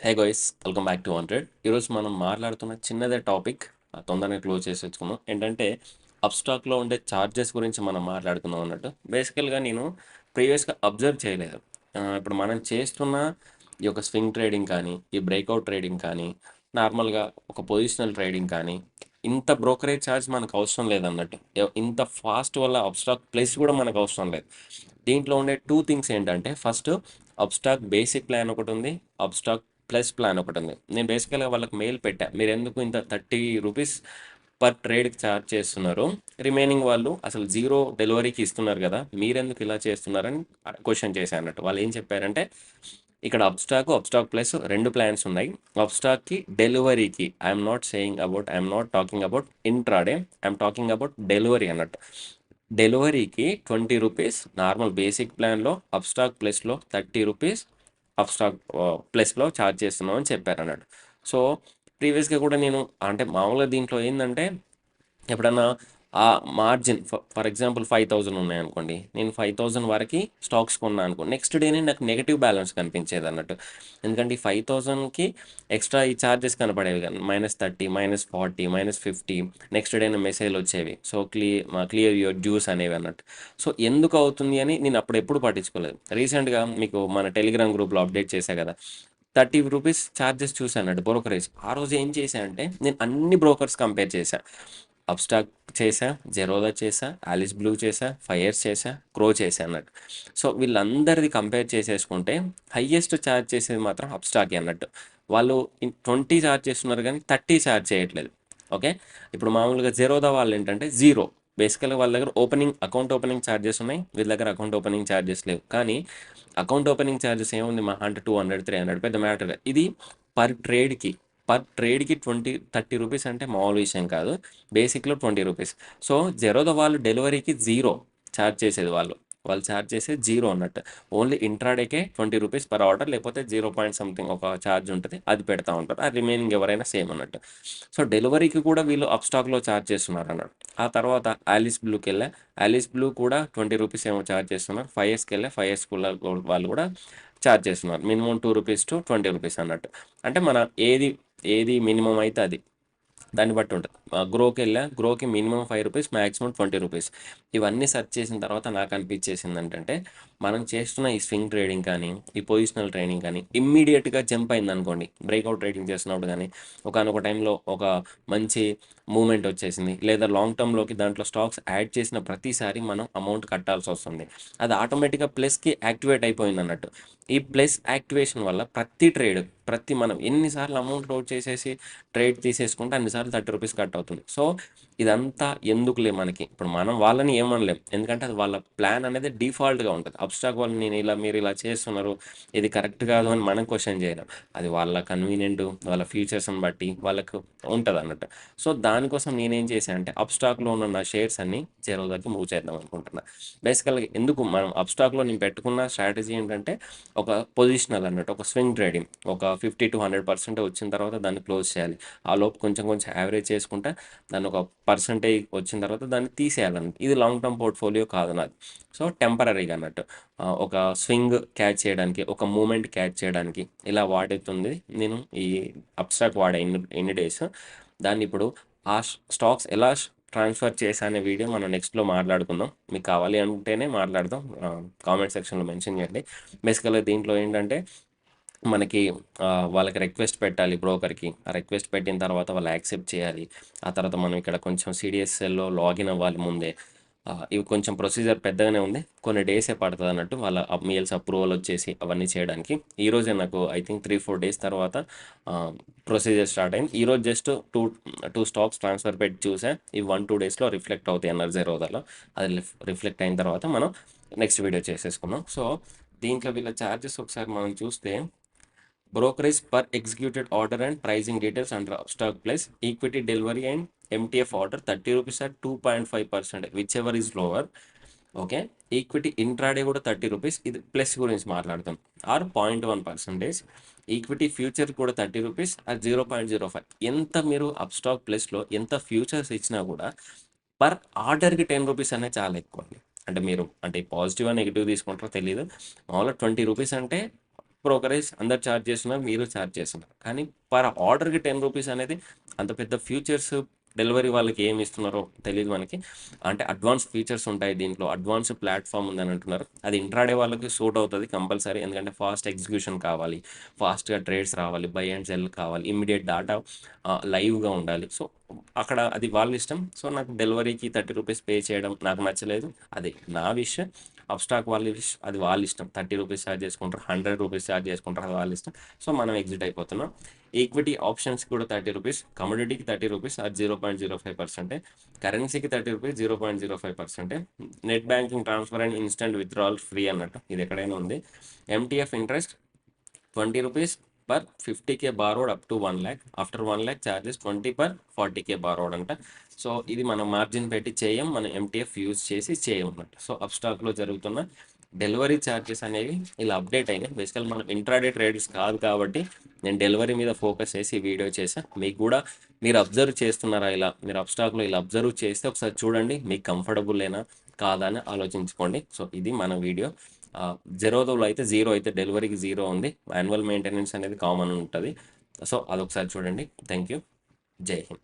Hey guys, welcome back to 100. ఈరోజు మనం మాట్లాడుతున్న చిన్నదే టాపిక్, తొందరగా క్లోజ్ చేసేసుకున్నాం. ఏంటంటే అప్స్టాక్లో ఉండే ఛార్జెస్ గురించి మనం మాట్లాడుకుందాం అన్నట్టు. బేసికల్గా నేను ప్రీవియస్గా అబ్జర్వ్ చేయలేదు. ఇప్పుడు మనం చేస్తున్న ఈ యొక్క స్వింగ్ ట్రేడింగ్ కానీ, ఈ బ్రేక్అవుట్ ట్రేడింగ్ కానీ, నార్మల్గా ఒక పొజిషనల్ ట్రేడింగ్ కానీ, ఇంత బ్రోకరేజ్ ఛార్జ్ మనకు అవసరం లేదన్నట్టు. ఇంత ఫాస్ట్ వల్ల అప్స్టాక్ ప్లేస్ కూడా మనకు అవసరం లేదు. దీంట్లో ఉండే టూ థింగ్స్ ఏంటంటే, ఫస్ట్ అప్స్టాక్ బేసిక్ ప్లాన్ ఒకటి ఉంది, అప్స్టాక్ ప్లస్ ప్లాన్ ఒకటి ఉంది. నేను బేసికల్గా వాళ్ళకి మెయిల్ పెట్టా, మీరు ఎందుకు ఇంత రూ. 30 పర్ ట్రేడ్కి ఛార్జ్ చేస్తున్నారు, రిమైనింగ్ వాళ్ళు అసలు జీరో డెలివరీకి ఇస్తున్నారు కదా, మీరెందుకు ఇలా చేస్తున్నారని క్వశ్చన్ చేశాను అన్నట్టు. వాళ్ళు ఏం చెప్పారంటే, ఇక్కడ అప్స్టాక్ ప్లస్ రెండు ప్లాన్స్ ఉన్నాయి. అప్స్టాక్కి డెలివరీకి I'm not talking about intraday, I'm talking about delivery అన్నట్టు. డెలివరీకి రూ. 20 నార్మల్ బేసిక్ ప్లాన్లో, అప్స్టాక్ ప్లస్లో రూ. 30 అప్స్టాక్ ప్లస్లో ఛార్జ్ చేస్తున్నాం అని చెప్పారు అన్నాడు. సో ప్రీవియస్గా కూడా నేను అంటే మామూలుగా దీంట్లో ఏంటంటే, ఎప్పుడన్నా ఆ మార్జిన్ ఫర్ ఎగ్జాంపుల్ 5,000 ఉన్నాయనుకోండి, నేను 5,000 వరకు స్టాక్స్ కొన్నాను అనుకో, నెక్స్ట్ డేనే నాకు నెగిటివ్ బ్యాలెన్స్ కనిపించేది అన్నట్టు. ఎందుకంటే ఈ 5,000కి ఎక్స్ట్రా ఈ ఛార్జెస్ కనపడేవి కానీ, -30, -40, -50 నెక్స్ట్ డేనే మెసేజ్లు వచ్చేవి. సో క్లియర్ యువర్ డ్యూస్ అనేవి అన్నట్టు. సో ఎందుకు అవుతుంది అని నేను అప్పుడు ఎప్పుడు పట్టించుకోలేదు. రీసెంట్గా మీకు మన టెలిగ్రామ్ గ్రూప్లో అప్డేట్ చేశా కదా, రూ. 30 ఛార్జెస్ చూశానండి బ్రోకరేజ్. ఆ రోజు ఏం చేశా అంటే, నేను అన్ని బ్రోకర్స్ కంపేర్ చేశా. అప్స్టాక్ చేశా, జెరోదా చేశా, ఆలిస్ బ్లూ చేశా, ఫైర్స్ చేశా, క్రో చేశా అన్నట్టు. సో వీళ్ళందరిది కంపేర్ చేసేసుకుంటే హయ్యెస్ట్ ఛార్జ్ చేసేది మాత్రం అప్స్టాక్ అన్నట్టు. వాళ్ళు 20 ఛార్జ్ చేస్తున్నారు కానీ 30 ఛార్జ్ చేయట్లేదు. ఓకే, ఇప్పుడు మామూలుగా జెరోదా వాళ్ళు ఏంటంటే జీరో. బేసికల్గా వాళ్ళ దగ్గర అకౌంట్ ఓపెనింగ్ ఛార్జెస్ ఉన్నాయి, వీళ్ళ దగ్గర అకౌంట్ ఓపెనింగ్ ఛార్జెస్ లేవు. కానీ అకౌంట్ ఓపెనింగ్ ఛార్జెస్ ఏముంది, మా అంటే 200, 300 పెద్ద మ్యాటర్. ఇది పర్ ట్రేడ్కి పర్ ట్రేడ్కి 30 రూపీస్ అంటే మామూలు విషయం కాదు. బేసిక్లో రూ. 20. సో జెరోదా వాళ్ళు డెలివరీకి జీరో ఛార్జ్ చేసేది, వాళ్ళు ఛార్జ్ చేసేది జీరో అన్నట్టు. ఓన్లీ ఇంట్రాడేకే రూ. 20 పర్ ఆర్డర్, లేకపోతే 0 సంథింగ్ ఒక ఛార్జ్ ఉంటుంది, అది పెడతా ఉంటారు. ఆ రిమైనింగ్ ఎవరైనా సేమ్ అన్నట్టు. సో డెలివరీకి కూడా వీళ్ళు అప్స్టాక్లో ఛార్జ్ చేస్తున్నారు అన్నట్టు. ఆ తర్వాత ఆలిస్ బ్లూకి వెళ్ళా, ఆలిస్ బ్లూ కూడా రూ. 20 ఏమో ఛార్జ్ చేస్తున్నారు. ఫైర్స్కి వెళ్ళా, ఫైర్స్ వాళ్ళు కూడా ఛార్జ్ చేస్తున్నారు. మినిమం రూ. 2 టు రూ. 20 అన్నట్టు. అంటే మన ఏది ఏది మినిమం అయితే అది, దాన్ని బట్టి ఉంటుంది. గ్రోకి వెళ్ళా, గ్రోకి మినిమం రూ. 5, మ్యాక్సిమం రూ. 20. ఇవన్నీ సెర్చ్ చేసిన తర్వాత నాకు అనిపించేసింది ఏంటంటే, మనం చేస్తున్న ఈ స్వింగ్ ట్రేడింగ్ కానీ, ఈ పొజిషనల్ ట్రేడింగ్ కానీ ఇమ్మీడియట్గా జంప్ అయింది అనుకోండి, బ్రేక్అవుట్ ట్రేడింగ్ చేస్తున్నప్పుడు కానీ, ఒకనొక టైంలో ఒక మంచి మూమెంట్ వచ్చేసింది, లేదా లాంగ్ టర్మ్లోకి దాంట్లో స్టాక్స్ యాడ్ చేసిన ప్రతిసారి మనం అమౌంట్ కట్టాల్సి వస్తుంది. అది ఆటోమేటిక్గా ప్లస్కి యాక్టివేట్ అయిపోయింది అన్నట్టు. ఈ ప్లస్ యాక్టివేషన్ వల్ల మనం ఎన్నిసార్లు అమౌంట్ లోడ్ చేసేసి ట్రేడ్ తీసేసుకుంటే అన్నిసార్లు రూ. 30 కట్ అవుతుంది. సో ఇదంతా ఎందుకులే మనకి, ఇప్పుడు మనం వాళ్ళని ఏమనలేం, ఎందుకంటే అది వాళ్ళ ప్లాన్ అనేది డిఫాల్ట్గా ఉంటుంది. అబ్స్టాక్ వాళ్ళు మీరు ఇలా చేస్తున్నారు, ఇది కరెక్ట్ కాదు అని మనం క్వశ్చన్ చేయలేం. అది వాళ్ళ కన్వీనియంట్, వాళ్ళ ఫీచర్స్ని బట్టి వాళ్ళకు ఉంటుంది అన్నట్టు. సో దానికోసం నేనేం చేశాను అంటే, అప్స్టాక్లో ఉన్న నా షేర్స్ అన్ని జెరోదాకి మూవ్ చేద్దాం అనుకుంటున్నా. బేసికల్గా ఎందుకు మనం అప్స్టాక్లో నేను పెట్టుకున్న స్ట్రాటజీ ఏంటంటే, ఒక పొజిషనల్ అన్నట్టు, ఒక స్వింగ్ ట్రేడింగ్, ఒక 50 to 100% వచ్చిన తర్వాత దాన్ని క్లోజ్ చేయాలి. ఆ లోపు కొంచెం కొంచెం యావరేజ్ చేసుకుంటే దాన్ని ఒక పర్సంటేజ్ వచ్చిన తర్వాత దాన్ని తీసేయాలన్నట్టు. ఇది లాంగ్ టర్మ్ పోర్ట్ఫోలియో కాదు నాది. సో టెంపరీగా అన్నట్టు, ఒక స్వింగ్ క్యాచ్ చేయడానికి, ఒక మూమెంట్ క్యాచ్ చేయడానికి ఇలా వాడుతుంది నేను ఈ అప్స్టాక్ వాడే ఎన్ని డేస్. దాన్ని ఇప్పుడు ఆ స్టాక్స్ ఎలా ట్రాన్స్ఫర్ చేసా అనే వీడియో మనం నెక్స్ట్లో మాట్లాడుకుందాం. మీకు కావాలి అంటేనే మాట్లాడదాం, కామెంట్ సెక్షన్లో మెన్షన్ చేయండి. బేసికల్గా దీంట్లో ఏంటంటే, మనకి వాళ్ళకి రిక్వెస్ట్ పెట్టాలి బ్రోకర్కి. ఆ రిక్వెస్ట్ పెట్టిన తర్వాత వాళ్ళు యాక్సెప్ట్ చేయాలి. ఆ తర్వాత మనం ఇక్కడ కొంచెం సిడిఎస్ఎల్లో లాగిన్ అవ్వాలి ముందే. ఇవి కొంచెం ప్రొసీజర్ పెద్దగానే ఉంది, కొన్ని డేసే పడుతుంది అన్నట్టు. వాళ్ళ మెయిల్స్ అప్రూవల్ వచ్చేసి అవన్నీ చేయడానికి ఈరోజే నాకు ఐ థింక్ 3-4 డేస్ తర్వాత ప్రొసీజర్ స్టార్ట్ అయింది. ఈరోజు జస్ట్ టూ స్టాక్స్ ట్రాన్స్ఫర్ పెట్టి చూసా, ఈ 1-2 డేస్లో రిఫ్లెక్ట్ అవుతాయి అన్నారు జెరోదాలో. అది రిఫ్లెక్ట్ అయిన తర్వాత మనం నెక్స్ట్ వీడియో చేసేసుకున్నాం. సో దీంట్లో వీళ్ళ ఛార్జెస్ ఒకసారి మనం చూస్తే, brokerage per executed order and pricing details under stock price, equity delivery and MTF order 30 rupees at 2.5%, whichever is lower. Okay, equity intraday కూడా 30 రూపీస్, ఇది ప్లస్ గురించి మాట్లాడుతాం, ఆర్ 0.1%. ఈక్విటీ ఫ్యూచర్ కూడా 30 రూపీస్ ఆర్ 0.05. ఎంత మీరు అప్స్టాక్ ప్లస్లో ఎంత futures ఇచ్చినా కూడా పర్ ఆర్డర్కి 10 రూపీస్ అనేది చాలా ఎక్కువ అండి. అంటే మీరు అంటే పాజిటివ్ నెగిటివ్ తీసుకుంటారో తెలియదు, మామూలుగా 20 రూపీస్ అంటే బ్రోకరేజ్ అందరు ఛార్జ్ చేస్తున్నారు, మీరు ఛార్జ్ చేస్తున్నారు. కానీ పర్ ఆర్డర్‌కి రూ. 10 అనేది అంత పెద్ద ఫ్యూచర్స్ డెలివరీ వాళ్ళకి ఏమి ఇస్తున్నారో తెలీదు మనకి. అంటే అడ్వాన్స్ ఫీచర్స్ ఉంటాయి దీంట్లో. అడ్వాన్స్ ప్లాట్‌ఫార్మ్ ఉందని అంటున్నారు. అది ఇంట్రాడే వాళ్ళకి సూట్ అవుతది కంపల్సరీ. ఎందుకంటే ఫాస్ట్ ఎగ్జిక్యూషన్ కావాలి, ఫాస్ట్‌గా ట్రేడ్స్ రావాలి, బై అండ్ సెల్ కావాలి, ఇమ్మీడియేట్ డాటా లైవ్‌గా ఉండాలి. సో, అక్కడ అది వాళ్ళ ఇష్టం. సో, నాకు డెలివరీకి రూ. 30 పే చేయడం నాకు నచ్చలేదు. అది నా విష్. అప్‌స్టాక్ వాళ్ళ విష్. అది వాళ్ళ ఇష్టం. రూ. 30 ఛార్జ్ చేసుకుంటారు, రూ. 100 ఛార్జ్ చేసుకుంటారు. అది వాళ్ళ ఇష్టం. సో, మనం ఎగ్జిట్ అయిపోతున్నాం. ఈక్విటీ ఆప్షన్స్‌కి కూడా రూ. 30, కమోడిటీకి రూ. 30 అది 0.05%, కరెన్సీకి రూ. 30 0.05%, net banking transfer and instant withdrawal free అన్నట్టు. ఇది ఎక్కడైనా ఉంది. ఎంటీఎఫ్ ఇంట్రెస్ట్ రూ. 20 per 50K borrowed up to 1 lakh. After 1 lakh charges 20 per 40K borrowed అంట. సో ఇది మనం మార్జిన్ పెట్టి చేయం, మనం ఎంటీఎఫ్ యూజ్ చేసి చేయం అన్నట్టు. సో అప్‌స్టాక్‌లో జరుగుతున్న డెలివరీ ఛార్జెస్ అనేవి ఇలా అప్డేట్ అయినాయి. బేసికల్ మనం ఇంట్రాడే ట్రేడర్స్ కాదు కాబట్టి నేను డెలివరీ మీద ఫోకస్ చేసి వీడియో చేశా. మీకు కూడా మీరు అబ్జర్వ్ చేస్తున్నారా ఇలా? మీరు అప్‌స్టాక్‌లో ఇలా అబ్జర్వ్ చేస్తే ఒకసారి చూడండి. మీకు కంఫర్టబులేనా కాదా అని ఆలోచించుకోండి. సో ఇది మన వీడియో. జెరోదాలో అయితే 0 అయితే డెలివరీకి 0 ఉంది. యాన్యువల్ మెయింటెనెన్స్ అనేది కామన్ ఉంటది. సో అదొకసారి చూడండి. Thank you. జై హింద్.